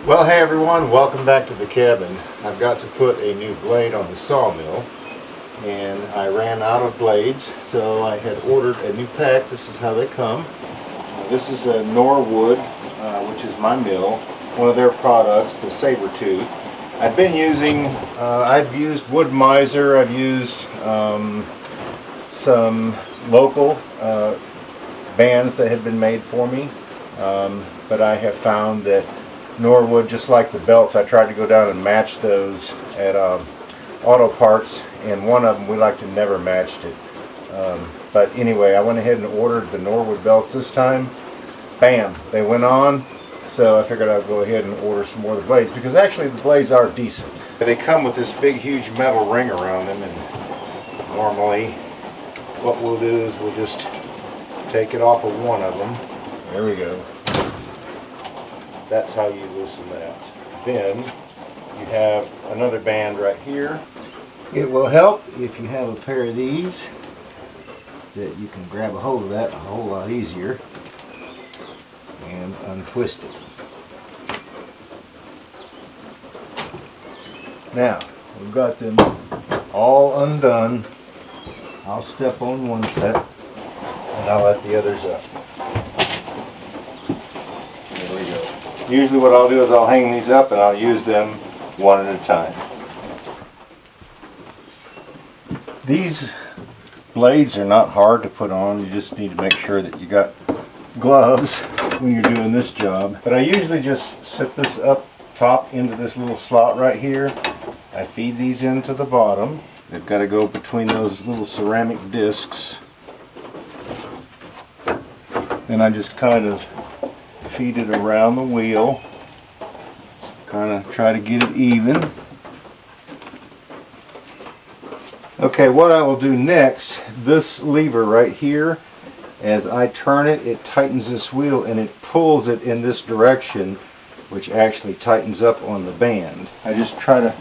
Well, hey everyone, welcome back to the cabin. I've got to put a new blade on the sawmill and I ran out of blades, so I had ordered a new pack. This is how they come. This is a Norwood, which is my mill, one of their products, the Sabertooth. I've been using, I've used Wood Miser, I've used some local bands that had been made for me, but I have found that Norwood, just like the belts, I tried to go down and match those at auto parts, and one of them we like to never matched it. But anyway, I went ahead and ordered the Norwood belts this time. Bam, they went on, so I figured I'd go ahead and order some more of the blades, because actually the blades are decent. They come with this big huge metal ring around them, and normally what we'll do is we'll just take it off of one of them. There we go. That's how you loosen that. Then you have another band right here. It will help if you have a pair of these, that you can grab a hold of that a whole lot easier and untwist it. Now we've got them all undone. I'll step on one set and I'll let the others up. There we go. Usually what I'll do is I'll hang these up and I'll use them one at a time. These blades are not hard to put on. You just need to make sure that you got gloves when you're doing this job. But I usually just set this up top into this little slot right here. I feed these into the bottom. They've got to go between those little ceramic discs. Then I just kind of feed it around the wheel, kind of try to get it even. Okay, what I will do next, this lever right here, as I turn it, it tightens this wheel and it pulls it in this direction, which actually tightens up on the band. I just try to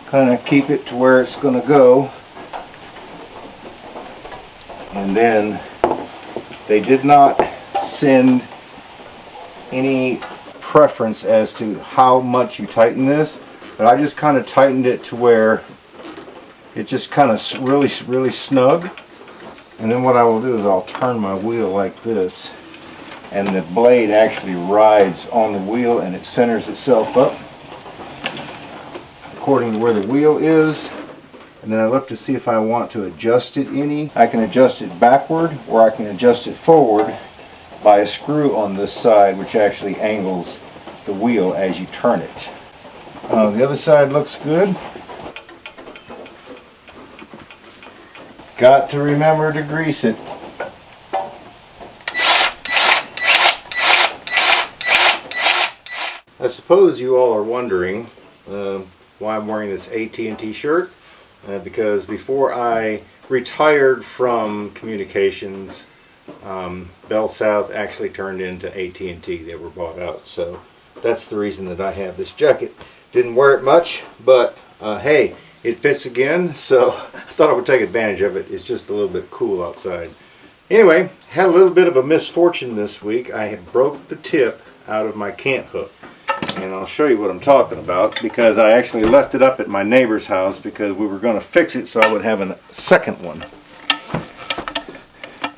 kind of keep it to where it's going to go. And then they did not send any preference as to how much you tighten this, but I just kind of tightened it to where it just kind of really snug. And then what I will do is I'll turn my wheel like this, and the blade actually rides on the wheel and it centers itself up according to where the wheel is. And then I look to see if I want to adjust it any. I can adjust it backward or I can adjust it forward by a screw on this side, which actually angles the wheel as you turn it. The other side looks good. Got to remember to grease it. I suppose you all are wondering why I'm wearing this AT&T shirt. Because before I retired from communications, Bell South actually turned into AT&T. They were bought out, so that's the reason that I have this jacket. Didn't wear it much, but hey, it fits again, so I thought I would take advantage of it. It's just a little bit cool outside. Anyway, had a little bit of a misfortune this week. I had broke the tip out of my Cant hook, and I'll show you what I'm talking about, because I actually left it up at my neighbor's house because we were going to fix it so I would have a second one.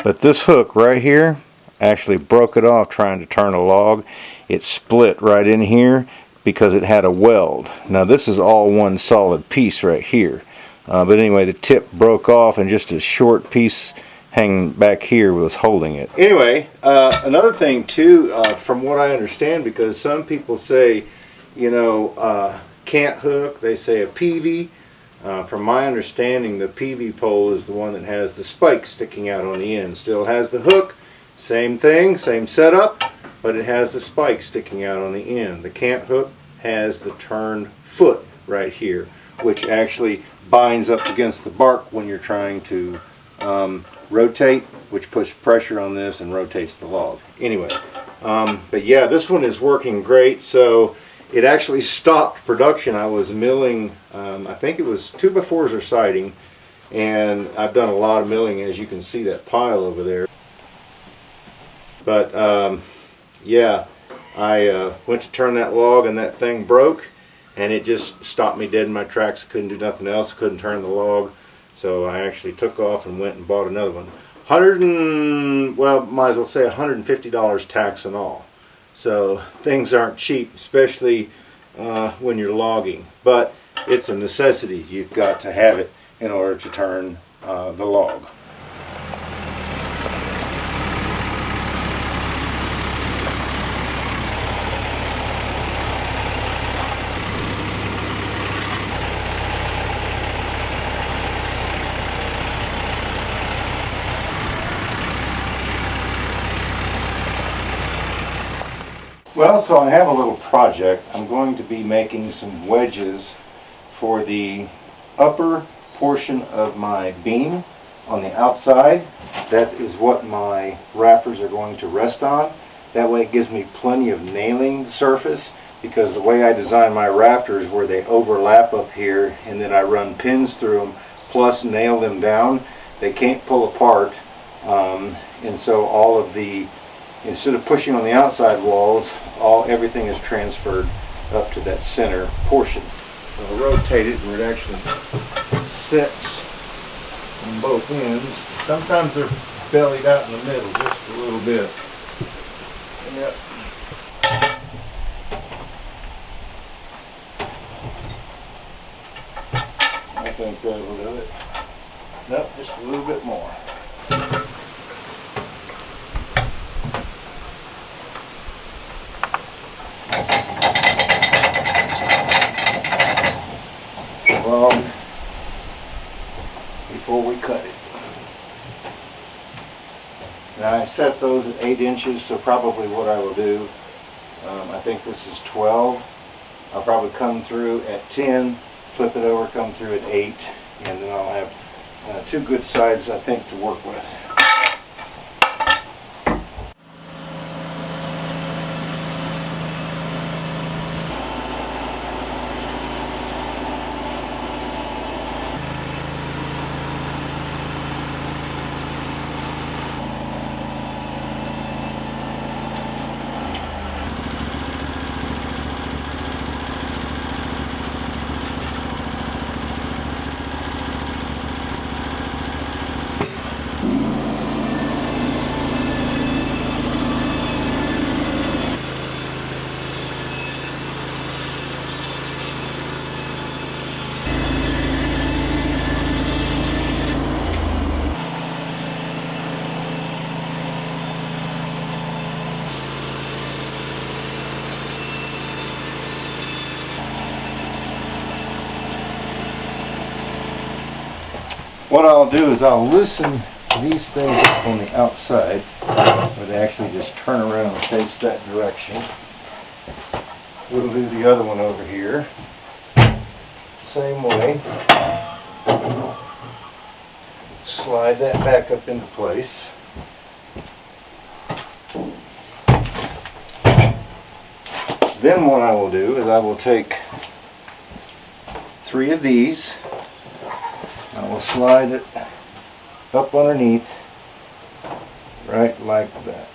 But this hook right here actually broke it off trying to turn a log. It split right in here because it had a weld. Now this is all one solid piece right here. But anyway, the tip broke off and just a short piece hanging back here was holding it. Anyway, another thing too, from what I understand, because some people say, you know, Cant hook, they say a PV. From my understanding, the PV pole is the one that has the spike sticking out on the end. Still has the hook, same thing, same setup, but it has the spike sticking out on the end. The Cant hook has the turned foot right here, which actually binds up against the bark when you're trying to rotate, which puts pressure on this and rotates the log. Anyway, but yeah, this one is working great. So it actually stopped production. I was milling, I think it was 2x4s or siding, and I've done a lot of milling, as you can see that pile over there. But yeah, I went to turn that log and that thing broke, and it just stopped me dead in my tracks. I couldn't do nothing else. I couldn't turn the log, so I actually took off and went and bought another one. Well, might as well say $150 tax and all. So things aren't cheap, especially when you're logging, but it's a necessity. You've got to have it in order to turn the log. Well, so I have a little project. I'm going to be making some wedges for the upper portion of my beam on the outside. That is what my rafters are going to rest on. That way it gives me plenty of nailing surface, because the way I design my rafters, where they overlap up here and then I run pins through them plus nail them down, they can't pull apart, and so all of the, instead of pushing on the outside walls, everything is transferred up to that center portion. So I'll rotate it where it actually sits on both ends. Sometimes they're bellied out in the middle just a little bit. Yep. I think that will do it. Nope, just a little bit more. Long before we cut it. Now I set those at 8 inches, so probably what I will do, I think this is 12. I'll probably come through at 10, flip it over, come through at 8, and then I'll have 2 good sides, I think, to work with. What I'll do is I'll loosen these things up on the outside, where they actually just turn around and face that direction. We'll do the other one over here. Same way. Slide that back up into place. Then what I will do is I will take 3 of these. I will slide it up underneath, right like that.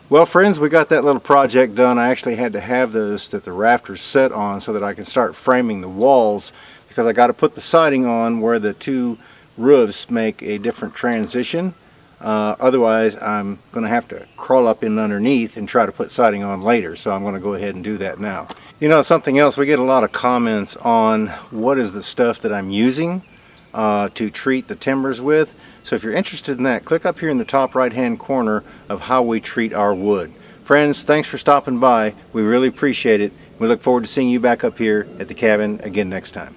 Well, friends, we got that little project done. I actually had to have those that the rafters set on so that I can start framing the walls, because I got to put the siding on where the 2 roofs make a different transition. Otherwise, I'm going to have to crawl up in underneath and try to put siding on later. So I'm going to go ahead and do that now. You know, something else, we get a lot of comments on what is the stuff that I'm using to treat the timbers with. So if you're interested in that, click up here in the top right hand corner of how we treat our wood. Friends, thanks for stopping by. We really appreciate it. We look forward to seeing you back up here at the cabin again next time.